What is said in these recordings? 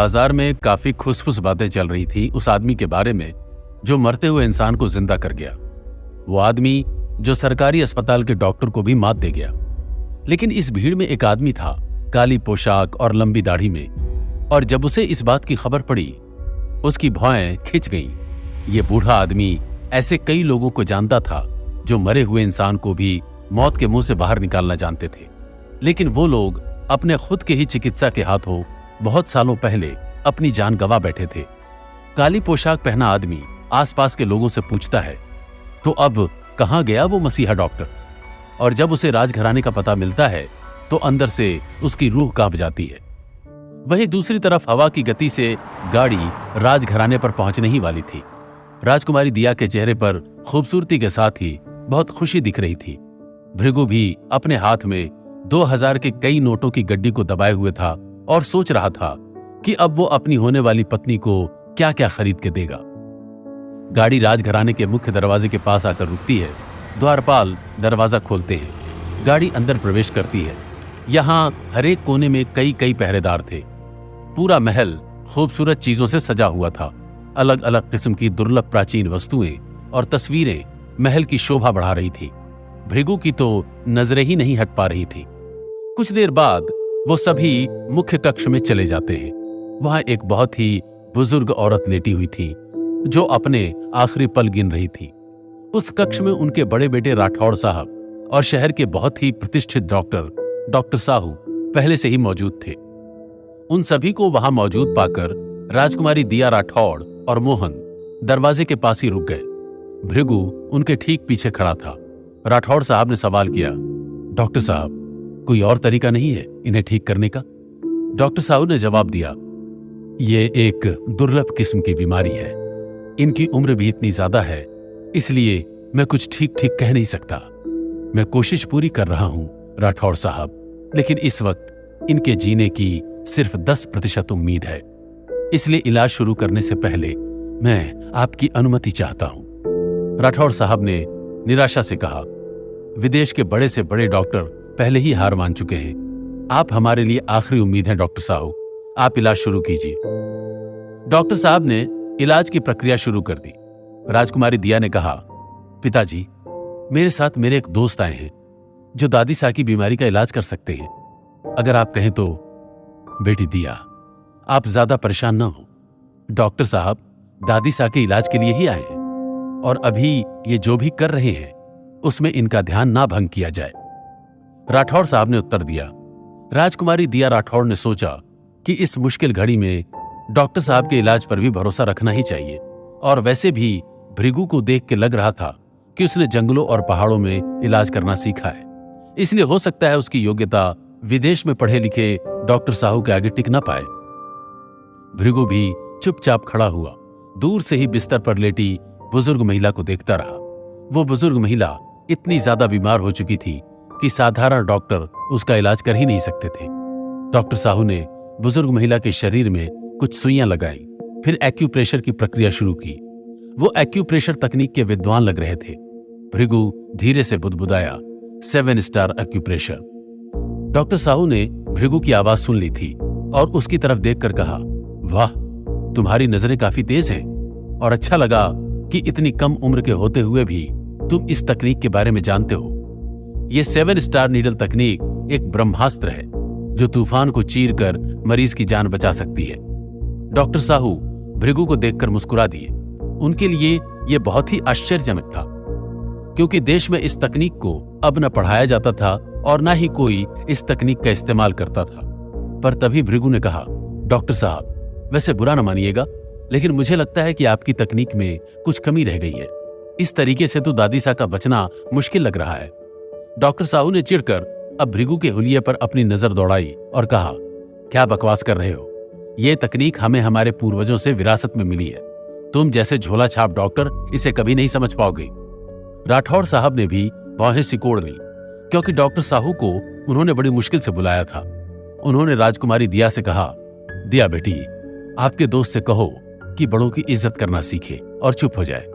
बाजार में काफी खुसफुस बातें चल रही थी उस आदमी के बारे में जो मरते हुए इंसान को जिंदा कर गया। वो आदमी जो सरकारी अस्पताल के डॉक्टर को भी मात दे गया। लेकिन इस भीड़ में एक आदमी था, काली पोशाक और लंबी दाढ़ी में, और जब उसे इस बात की खबर पड़ी उसकी भौहें खिंच गईं। ये बूढ़ा आदमी ऐसे कई लोगों को जानता था जो मरे हुए इंसान को भी मौत के मुंह से बाहर निकालना जानते थे, लेकिन वो लोग अपने खुद के ही चिकित्सा के हाथों बहुत सालों पहले अपनी जान गंवा बैठे थे। काली पोशाक पहना आदमी आसपास के लोगों से पूछता है, तो अब कहां गया वो मसीहा डॉक्टर? और जब उसे राजघराने का पता मिलता है तो अंदर से उसकी रूह कांप जाती है। वहीं दूसरी तरफ हवा की गति से गाड़ी राजघराने पर पहुंचने ही वाली थी। राजकुमारी दिया के चेहरे पर खूबसूरती के साथ ही बहुत खुशी दिख रही थी। भृगु भी अपने हाथ में 2000 के कई नोटों की गड्डी को दबाए हुए था और सोच रहा था कि अब वो अपनी होने वाली पत्नी को क्या क्या खरीद के देगा। गाड़ी राजघराने के मुख्य दरवाजे के पास आकर रुकती है। द्वारपाल दरवाजा खोलते हैं। गाड़ी अंदर प्रवेश करती है। यहां हरेक कोने में कई कई पहरेदार थे। पूरा महल खूबसूरत चीजों से सजा हुआ था। अलग अलग किस्म की दुर्लभ प्राचीन वस्तुएं और तस्वीरें महल की शोभा बढ़ा रही थी। भृगु की तो नजरें ही नहीं हट पा रही थी। कुछ देर बाद वो सभी मुख्य कक्ष में चले जाते हैं। वहां एक बहुत ही बुजुर्ग औरत लेटी हुई थी जो अपने आखिरी पल गिन रही थी। उस कक्ष में उनके बड़े बेटे राठौड़ साहब और शहर के बहुत ही प्रतिष्ठित डॉक्टर साहू पहले से ही मौजूद थे। उन सभी को वहां मौजूद पाकर राजकुमारी दिया राठौड़ और मोहन दरवाजे के पास ही रुक गए। भृगु उनके ठीक पीछे खड़ा था। राठौड़ साहब ने सवाल किया, डॉक्टर साहब, कोई और तरीका नहीं है इन्हें ठीक करने का? डॉक्टर साहू ने जवाब दिया, ये एक दुर्लभ किस्म की बीमारी है। इनकी उम्र भी इतनी ज्यादा है, इसलिए मैं कुछ ठीक ठीक कह नहीं सकता। मैं कोशिश पूरी कर रहा हूं राठौड़ साहब, लेकिन इस वक्त इनके जीने की सिर्फ 10% उम्मीद है। इसलिए इलाज शुरू करने से पहले मैं आपकी अनुमति चाहता हूं। राठौड़ साहब ने निराशा से कहा, विदेश के बड़े से बड़े डॉक्टर पहले ही हार मान चुके हैं। आप हमारे लिए आखिरी उम्मीद हैं डॉक्टर साहब, आप इलाज शुरू कीजिए। डॉक्टर साहब ने इलाज की प्रक्रिया शुरू कर दी। राजकुमारी दिया ने कहा, पिताजी, मेरे साथ मेरे एक दोस्त आए हैं जो दादी सा की बीमारी का इलाज कर सकते हैं, अगर आप कहें तो। बेटी दिया, आप ज्यादा परेशान ना हो। डॉक्टर साहब दादी सा के इलाज के लिए ही आए हैं और अभी ये जो भी कर रहे हैं उसमें इनका ध्यान ना भंग किया जाए। राठौड़ साहब ने उत्तर दिया। राजकुमारी दिया राठौड़ ने सोचा कि इस मुश्किल घड़ी में डॉक्टर साहब के इलाज पर भी भरोसा रखना ही चाहिए, और वैसे भी भृगु को देख के लग रहा था कि उसने जंगलों और पहाड़ों में इलाज करना सीखा है, इसलिए हो सकता है उसकी योग्यता विदेश में पढ़े लिखे डॉक्टर साहू के आगे टिक ना पाए। भृगु भी चुपचाप खड़ा हुआ, दूर से ही बिस्तर पर लेटी बुजुर्ग महिला को देखता रहा। वो बुजुर्ग महिला इतनी ज्यादा बीमार हो चुकी थी कि साधारण डॉक्टर उसका इलाज कर ही नहीं सकते थे। डॉक्टर साहू ने बुजुर्ग महिला के शरीर में कुछ सुइयां लगाई, फिर एक्यूप्रेशर की प्रक्रिया शुरू की। वो एक्यूप्रेशर तकनीक के विद्वान लग रहे थे। भृगु धीरे से बुदबुदाया, 7 स्टार एक्यूप्रेशर। डॉक्टर साहू ने भृगु की आवाज सुन ली थी और उसकी तरफ देखकर कहा, वाह, तुम्हारी नजरें काफी तेज हैं और अच्छा लगा कि इतनी कम उम्र के होते हुए भी तुम इस तकनीक के बारे में जानते हो। ये 7 स्टार नीडल तकनीक एक ब्रह्मास्त्र है जो तूफान को चीर कर मरीज की जान बचा सकती है। डॉक्टर साहू भृगु को देखकर मुस्कुरा दिए। उनके लिए यह बहुत ही आश्चर्यजनक था, क्योंकि देश में इस तकनीक को अब न पढ़ाया जाता था और न ही कोई इस तकनीक का इस्तेमाल करता था। पर तभी भृगु ने कहा, डॉक्टर साहब, वैसे बुरा न मानिएगा, लेकिन मुझे लगता है कि आपकी तकनीक में कुछ कमी रह गई है। इस तरीके से तो दादी सा का बचना मुश्किल लग रहा है। डॉक्टर साहू ने चिढ़कर अब भृगु के हुलिये पर अपनी नजर दौड़ाई और कहा, क्या बकवास कर रहे हो? ये तकनीक हमें हमारे पूर्वजों से विरासत में मिली है। तुम जैसे झोला छाप डॉक्टर इसे कभी नहीं समझ पाओगे। राठौड़ साहब ने भी बाहें सिकोड़ ली, क्योंकि डॉक्टर साहू को उन्होंने बड़ी मुश्किल से बुलाया था। उन्होंने राजकुमारी दिया से कहा, दिया बेटी, आपके दोस्त से कहो कि बड़ों की इज्जत करना सीखे और चुप हो जाए।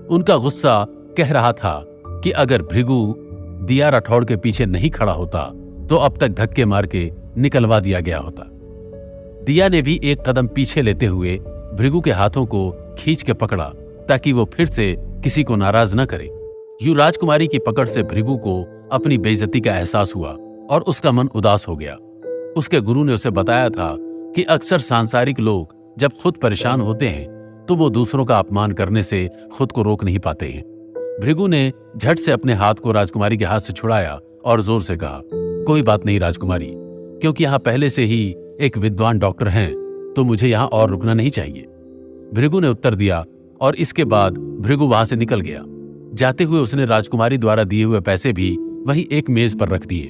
उनका गुस्सा कह रहा था कि अगर भृगु दिया राठौड़ के पीछे नहीं खड़ा होता तो अब तक धक्के मार के निकलवा दिया गया होता। दिया ने भी एक कदम पीछे लेते हुए भृगु के हाथों को खींच के पकड़ा ताकि वो फिर से किसी को नाराज न करे। यूं राजकुमारी की पकड़ से भृगु को अपनी बेइज्जती का एहसास हुआ और उसका मन उदास हो गया। उसके गुरु ने उसे बताया था कि अक्सर सांसारिक लोग जब खुद परेशान होते हैं तो वो दूसरों का अपमान करने से खुद को रोक नहीं पाते हैं। भृगु ने झट से अपने हाथ को राजकुमारी के हाथ से छुड़ाया और जोर से कहा, कोई बात नहीं राजकुमारी, क्योंकि यहाँ पहले से ही एक विद्वान डॉक्टर हैं तो मुझे यहाँ और रुकना नहीं चाहिए। भृगु ने उत्तर दिया और इसके बाद भृगु वहां से निकल गया। जाते हुए उसने राजकुमारी द्वारा दिए हुए पैसे भी वहीं एक मेज पर रख दिए।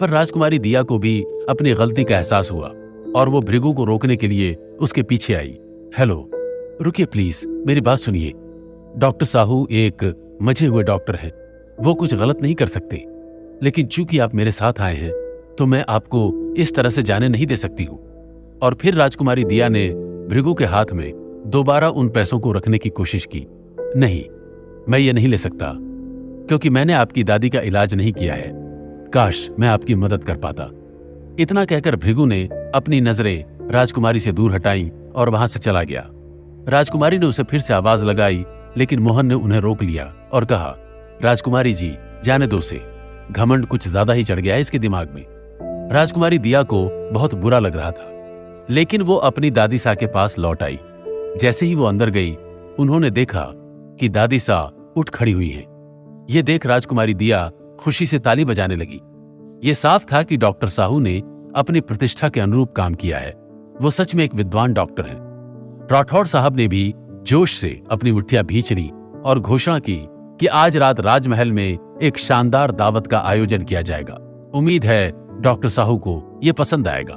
पर राजकुमारी दिया को भी अपनी गलती का एहसास हुआ और वो भृगु को रोकने के लिए उसके पीछे आई। हेलो, रुकिए प्लीज, मेरी बात सुनिए। डॉक्टर साहू एक मजे हुए डॉक्टर हैं, वो कुछ गलत नहीं कर सकते, लेकिन चूंकि आप मेरे साथ आए हैं तो मैं आपको इस तरह से जाने नहीं दे सकती हूं। और फिर राजकुमारी दिया ने भृगु के हाथ में दोबारा उन पैसों को रखने की कोशिश की। नहीं, मैं ये नहीं ले सकता, क्योंकि मैंने आपकी दादी का इलाज नहीं किया है। काश मैं आपकी मदद कर पाता। इतना कहकर भृगु ने अपनी नजरें राजकुमारी से दूर हटाई और वहां से चला गया। राजकुमारी ने उसे फिर से आवाज लगाई, लेकिन मोहन ने उन्हें रोक लिया और कहा, राजकुमारी जी, जाने दो उसे, घमंड कुछ ज्यादा ही चढ़ गया है इसके दिमाग में। राजकुमारी दिया को बहुत बुरा लग रहा था, लेकिन वो अपनी दादी सा के पास लौट आई। जैसे ही वो अंदर गई, उन्होंने देखा कि दादी सा उठ खड़ी हुई है। ये देख राजकुमारी दिया खुशी से ताली बजाने लगी। ये साफ था कि डॉक्टर साहू ने अपनी प्रतिष्ठा के अनुरूप काम किया है। वो सच में एक विद्वान डॉक्टर हैं। राठौड़ साहब ने भी जोश से अपनी मुट्ठियां भींच ली और घोषणा की कि आज रात राजमहल में एक शानदार दावत का आयोजन किया जाएगा। उम्मीद है डॉक्टर साहू को यह पसंद आएगा।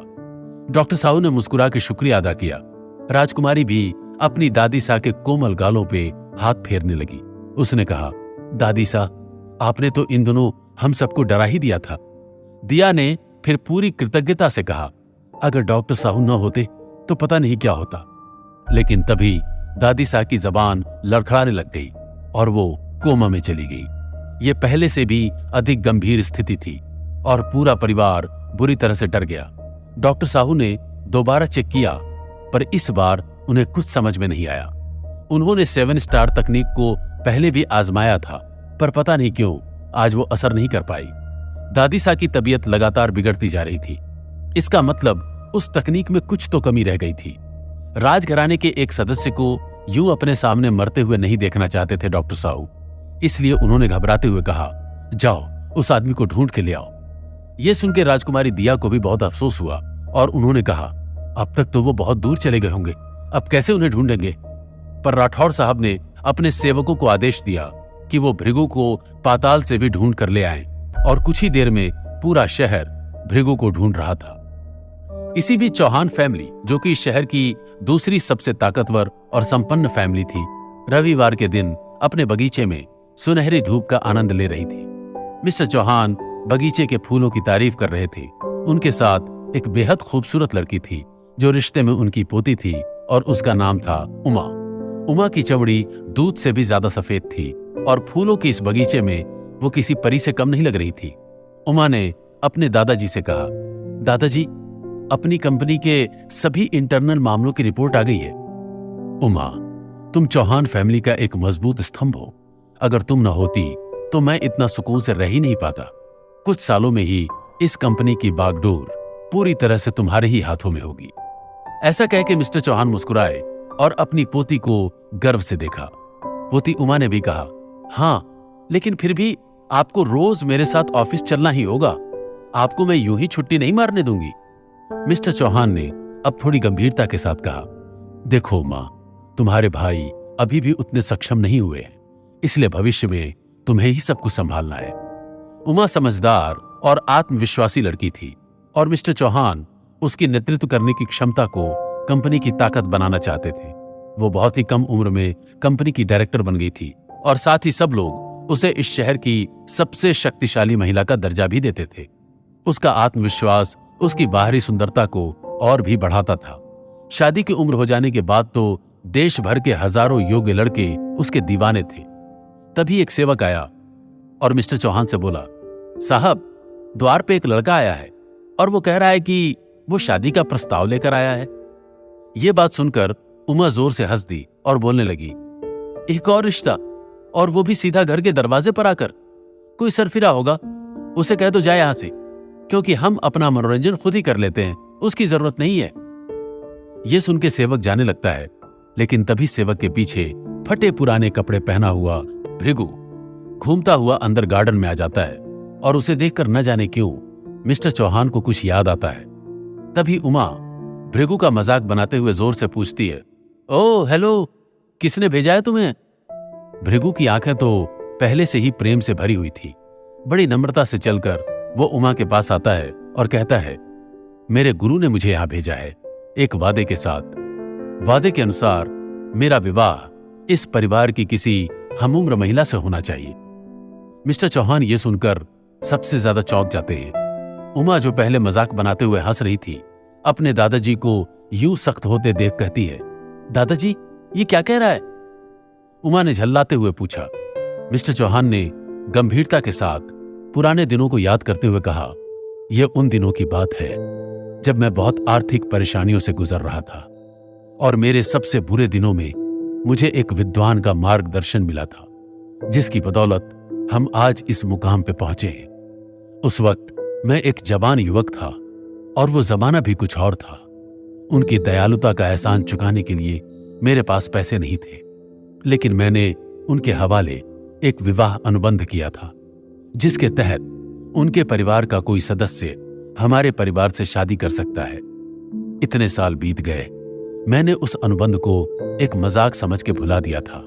डॉक्टर साहू ने मुस्कुरा के शुक्रिया अदा किया। राजकुमारी भी अपनी दादी सा के कोमल गालों पे हाथ फेरने लगी। उसने कहा, दादी सा, आपने तो इन दिनों हम सबको डरा ही दिया था। दिया ने फिर पूरी कृतज्ञता से कहा, अगर डॉक्टर साहू न होते तो पता नहीं क्या होता। लेकिन तभी दादी सा की जबान लड़खड़ाने लग गई और वो कोमा में चली गई। ये पहले से भी अधिक गंभीर स्थिति थी और पूरा परिवार बुरी तरह से डर गया। डॉक्टर साहू ने दोबारा चेक किया, पर इस बार उन्हें कुछ समझ में नहीं आया। उन्होंने 7 स्टार तकनीक को पहले भी आजमाया था, पर पता नहीं क्यों आज वो असर नहीं कर पाई। दादी सा की तबीयत लगातार बिगड़ती जा रही थी। इसका मतलब उस तकनीक में कुछ तो कमी रह गई थी। राजघराने के एक सदस्य को यूं अपने सामने मरते हुए नहीं देखना चाहते थे डॉक्टर साहू। इसलिए उन्होंने घबराते हुए कहा, जाओ उस आदमी को ढूंढ के ले आओ। यह सुनकर राजकुमारी दिया को भी बहुत अफसोस हुआ और उन्होंने कहा, अब तक तो वो बहुत दूर चले गए होंगे, अब कैसे उन्हें ढूंढेंगे। पर राठौड़ साहब ने अपने सेवकों को आदेश दिया कि वो भृगु को पाताल से भी ढूंढ कर ले आएं, और कुछ ही देर में पूरा शहर भृगु को ढूंढ रहा था। इसी बीच चौहान फैमिली, जो कि शहर की दूसरी सबसे ताकतवर और संपन्न फैमिली थी, रविवार के दिन अपने बगीचे में सुनहरी धूप का आनंद ले रही थी। मिस्टर चौहान बगीचे के फूलों की तारीफ कर रहे थे। उनके साथ एक बेहद खूबसूरत लड़की थी जो रिश्ते में उनकी पोती थी और उसका नाम था उमा। उमा की चमड़ी दूध से भी ज्यादा सफेद थी और फूलों के इस बगीचे में वो किसी परी से कम नहीं लग रही थी। उमा ने अपने दादाजी से कहा, दादाजी, अपनी कंपनी के सभी इंटरनल मामलों की रिपोर्ट आ गई है। उमा, तुम चौहान फैमिली का एक मजबूत स्तंभ हो। अगर तुम न होती तो मैं इतना सुकून से रह ही नहीं पाता। कुछ सालों में ही इस कंपनी की बागडोर पूरी तरह से तुम्हारे ही हाथों में होगी। ऐसा कह के मिस्टर चौहान मुस्कुराए और अपनी पोती को गर्व से देखा। पोती उमा ने भी कहा, हाँ, लेकिन फिर भी आपको रोज मेरे साथ ऑफिस चलना ही होगा। आपको मैं यूं ही छुट्टी नहीं मारने दूंगी। मिस्टर चौहान ने अब थोड़ी गंभीरता के साथ कहा, देखो उमा, तुम्हारे भाई अभी भी उतने सक्षम नहीं हुए हैं, इसलिए भविष्य में तुम्हें ही सब कुछ संभालना है। उमा समझदार और आत्मविश्वासी लड़की थी और मिस्टर चौहान उसकी नेतृत्व करने की क्षमता को कंपनी की ताकत बनाना चाहते थे। वो बहुत ही कम उम्र में कंपनी की डायरेक्टर बन गई थी और साथ ही सब लोग उसे इस शहर की सबसे शक्तिशाली महिला का दर्जा भी देते थे। उसका आत्मविश्वास उसकी बाहरी सुंदरता को और भी बढ़ाता था। शादी की उम्र हो जाने के बाद तो देश भर के हजारों योग्य लड़के उसके दीवाने थे। तभी एक सेवक आया और मिस्टर चौहान से बोला, साहब, द्वार पे एक लड़का आया है और वो कह रहा है कि वो शादी का प्रस्ताव लेकर आया है। ये बात सुनकर उमा जोर से हंस दी और बोलने लगी, एक और रिश्ता, और वो भी सीधा घर के दरवाजे पर आकर। कोई सरफिरा होगा, उसे कह दो जाए यहां से, क्योंकि हम अपना मनोरंजन खुद ही कर लेते हैं, उसकी जरूरत नहीं है। यह सुन के सेवक जाने लगता है, लेकिन तभी सेवक के पीछे फटे पुराने कपड़े पहना हुआ भृगु घूमता हुआ अंदर गार्डन में आ जाता है, और उसे देखकर न जाने क्यों मिस्टर चौहान को कुछ याद आता है। तभी उमा भृगु का मजाक बनाते हुए जोर से पूछती है, ओ हेलो, किसने भेजा है तुम्हें? भृगु की आंखें तो पहले से ही प्रेम से भरी हुई थी। बड़ी नम्रता से चलकर वो उमा के पास आता है और कहता है, मेरे गुरु ने मुझे यहां भेजा है, एक वादे के साथ। वादे के अनुसार मेरा विवाह इस परिवार की किसी हमउम्र महिला से होना चाहिए। मिस्टर चौहान ये सुनकर सबसे ज्यादा चौंक जाते हैं। उमा, जो पहले मजाक बनाते हुए हंस रही थी, अपने दादाजी को यूं सख्त होते देख कहती है, दादाजी ये क्या कह रहा है? उमा ने झल्लाते हुए पूछा। मिस्टर चौहान ने गंभीरता के साथ पुराने दिनों को याद करते हुए कहा, यह उन दिनों की बात है जब मैं बहुत आर्थिक परेशानियों से गुजर रहा था, और मेरे सबसे बुरे दिनों में मुझे एक विद्वान का मार्गदर्शन मिला था, जिसकी बदौलत हम आज इस मुकाम पे पहुंचे हैं। उस वक्त मैं एक जवान युवक था, और वो जमाना भी कुछ और था। उनकी दयालुता का एहसान चुकाने के लिए मेरे पास पैसे नहीं थे, लेकिन मैंने उनके हवाले एक विवाह अनुबंध किया था, जिसके तहत उनके परिवार का कोई सदस्य हमारे परिवार से शादी कर सकता है। इतने साल बीत गए, मैंने उस अनुबंध को एक मजाक समझ के भुला दिया था,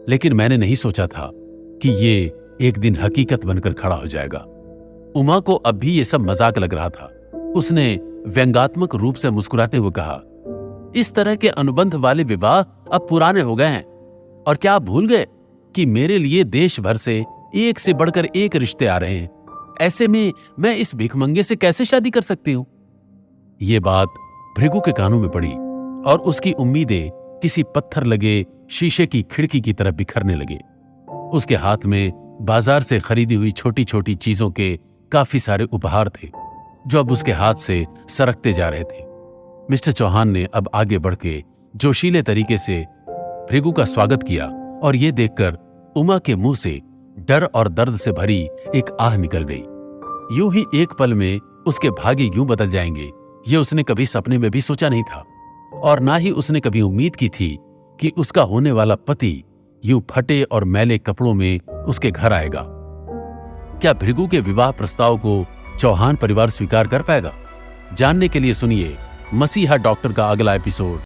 लेकिन मैंने नहीं सोचा था कि ये एक दिन हकीकत बनकर खड़ा हो जाएगा। उमा को अब भी ये सब मजाक लग रहा था। उसने व्यंग्यात्मक रूप से मुस्कुराते हुए कहा, इस तरह के अनुबंध वाले विवाह अब पुराने हो गए हैं, और क्या आप भूल गए कि मेरे लिए देश भर से एक से बढ़कर एक रिश्ते आ रहे हैं? ऐसे में मैं इस भिखमंगे से कैसे शादी कर सकती हूं? ये बात भृगु के कानों में पड़ी, और उसकी उम्मीदें किसी पत्थर लगे शीशे की खिड़की की तरफ बिखरने लगे। उसके हाथ में बाजार से खरीदी हुई छोटी छोटी चीजों के काफी सारे उपहार थे, जो अब उसके हाथ से सरकते जा रहे थे। मिस्टर चौहान ने अब आगे बढ़ के जोशीले तरीके से भृगु का स्वागत किया, और यह देखकर उमा के मुंह से डर और दर्द से भरी एक आह निकल गई। यूं ही एक पल में उसके भाग्य यूं बदल जाएंगे, ये उसने कभी सपने में भी सोचा नहीं था, और ना ही उसने कभी उम्मीद की थी कि उसका होने वाला पति यूं फटे और मैले कपड़ों में उसके घर आएगा। क्या भृगु के विवाह प्रस्ताव को चौहान परिवार स्वीकार कर पाएगा? जानने के लिए सुनिए मसीहा डॉक्टर का अगला एपिसोड।